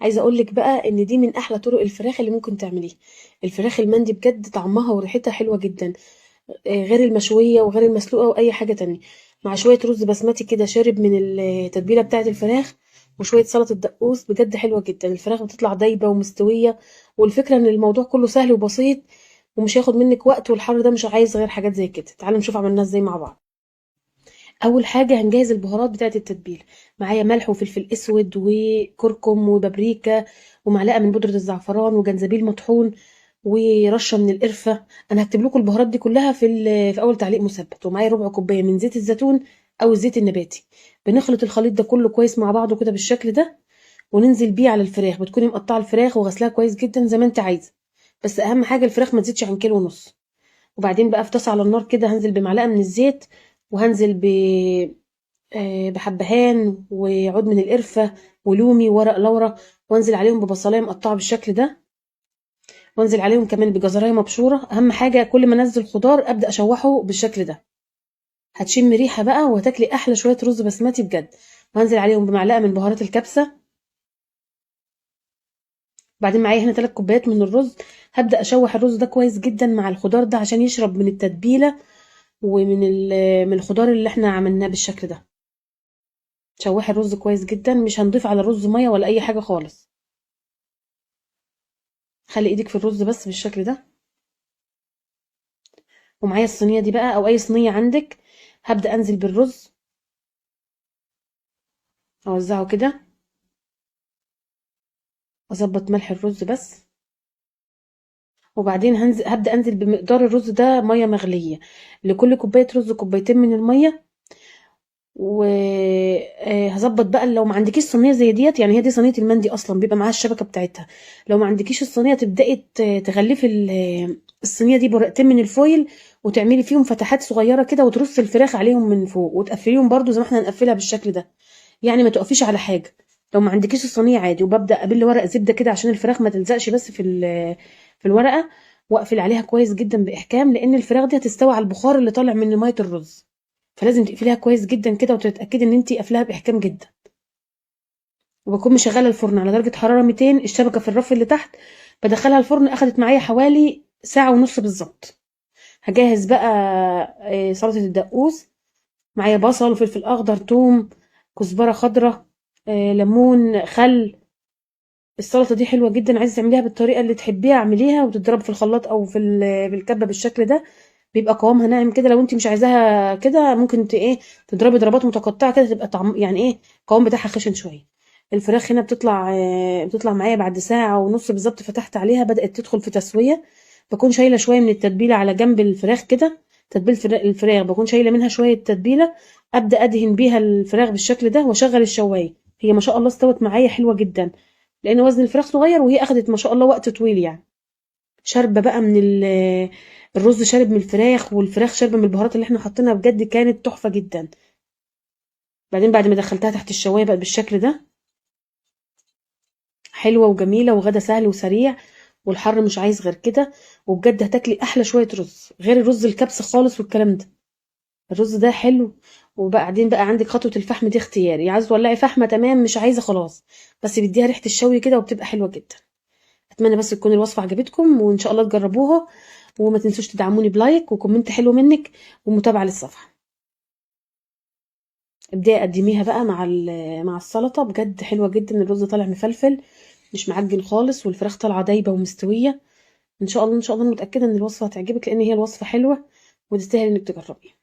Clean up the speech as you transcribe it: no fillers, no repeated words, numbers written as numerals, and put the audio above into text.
عايزه اقول لك بقى ان دي من احلى طرق الفراخ اللي ممكن تعمليها. الفراخ المندي بجد طعمها وريحتها حلوه جدا. غير المشويه وغير المسلوقه واي حاجه تانية. مع شويه رز بسمتي كده شارب من التتبيله بتاعه الفراخ، وشويه سلطه دقوس، بجد حلوه جدا. الفراخ بتطلع دايبه ومستويه. والفكره ان الموضوع كله سهل وبسيط، ومش هياخد منك وقت، والحر ده مش عايز غير حاجات زي كده. تعالوا نشوف عملناها ازاي مع بعض. اول حاجه هنجهز البهارات بتاعه التتبيله. معايا ملح وفلفل اسود وكركم وبابريكا، ومعلقه من بودره الزعفران وجنزبيل مطحون، ورشه من القرفه. انا هكتب لكم البهارات دي كلها في اول تعليق مثبت. ومعايا ربع كوبايه من زيت الزيتون او الزيت النباتي. بنخلط الخليط ده كله كويس مع بعضه كده بالشكل ده، وننزل بيه على الفراخ. بتكوني مقطعه الفراخ وغسلاها كويس جدا زي ما انت عايزه، بس اهم حاجه الفراخ ما تزيدش عن كيلو ونص. وبعدين بقى في طاسه على النار كده هنزل بمعلقه من الزيت، وهنزل بحبهان وعود من القرفة ولومي وورق لورا، وانزل عليهم ببصلايه مقطعه بالشكل ده، وانزل عليهم كمان بجزرايه مبشوره. اهم حاجه كل ما انزل خضار ابدا اشوحه بالشكل ده. هتشم ريحه بقى وهتاكلي احلى شويه رز بسمتي بجد. وهنزل عليهم بمعلقه من بهارات الكبسه. بعدين معايا هنا 3 كوبايات من الرز. هبدا اشوح الرز ده كويس جدا مع الخضار ده عشان يشرب من التتبيله من الخضار اللي احنا عملناه بالشكل ده. شوحي الرز كويس جدا، مش هنضيف على الرز ميه ولا اي حاجه خالص. خلي ايدك في الرز بس بالشكل ده. ومعايا الصينيه دي بقى او اي صينيه عندك، هبدا انزل بالرز، اوزعه كده، اظبط ملح الرز بس. وبعدين هبدا انزل بمقدار الرز ده ميه مغليه. لكل كوبايه رز كوبايتين من الميه. وهظبط بقى لو ما عندكيش صينيه زي ديت، يعني هي دي صينيه المندي اصلا بيبقى معاها الشبكه بتاعتها. لو ما عندكيش الصينيه تبداي تغلفي الصينيه دي بورقتين من الفويل، وتعملي فيهم فتحات صغيره كده، وترصي الفراخ عليهم من فوق، وتقفليهم برضو زي ما احنا هنقفلها بالشكل ده. يعني ما تقفيش على حاجه. لو ما عندكيش الصينيه عادي، وببدا ابل ورق زبده كده عشان الفراخ ما تلزقش بس في الورقه. واقفل عليها كويس جدا باحكام، لان الفراخ دي هتستوي على البخار اللي طالع من ميه الرز. فلازم تقفليها كويس جدا كده، وتتاكدي ان انت قافلاها باحكام جدا. وبكون مشغله الفرن على درجه حراره 200، الشبكه في الرف اللي تحت. بدخلها الفرن، اخدت معايا حوالي ساعه ونص بالظبط. هجهز بقى سلطه الدقوس. معايا بصل وفلفل اخضر، توم، كزبره خضراء، ليمون، خل. السلطه دي حلوه جدا، عايزه تعمليها بالطريقه اللي تحبيها اعمليها، وتضرب في الخلاط او في الكبه بالشكل ده. بيبقى قوامها ناعم كده. لو انت مش عايزاها كده ممكن تضربي ضربات متقطعه كده، تبقى طعم يعني القوام بتاعها خشن شويه. الفراخ هنا بتطلع معايا بعد ساعه ونص بالظبط. فتحت عليها بدات تدخل في تسويه. بكون شايله شويه من التتبيله على جنب الفراخ كده. تتبيله الفراخ بكون شايله منها شويه تتبيله. ابدا ادهن بيها الفراخ بالشكل ده واشغل الشوايه. هي ما شاء الله استوت معايا حلوه جدا، لان وزن الفراخ صغير، وهي اخدت ما شاء الله وقت طويل يعني. شاربه بقى الرز شارب من الفراخ، والفراخ شاربه من البهارات اللي احنا حاطينها، بجد كانت تحفه جدا. بعدين بعد ما دخلتها تحت الشوايه بقى بالشكل ده، حلوه وجميله وغدا سهل وسريع، والحر مش عايز غير كده. وبجد هتاكلي احلى شويه رز غير الرز الكبس خالص والكلام ده. الرز ده حلو. وبعدين بقى عندك خطوه الفحم دي اختياري، عايز تولعي فحمه تمام، مش عايزه خلاص. بس بيديها ريحه الشوي كده وبتبقى حلوه جدا. اتمنى بس تكون الوصفه عجبتكم، وان شاء الله تجربوها. وما تنسوش تدعموني بلايك وكومنت حلو منك، ومتابعه للصفحه. ابداي قدميها بقى مع السلطه، بجد حلوه جدا. الرز طالع مفلفل، مش معجن خالص، والفراخ طالعه دايبه ومستويه. ان شاء الله ان شاء الله، أنا متاكده ان الوصفه هتعجبك، لان هي الوصفه حلوه وتستاهل انك تجربيها.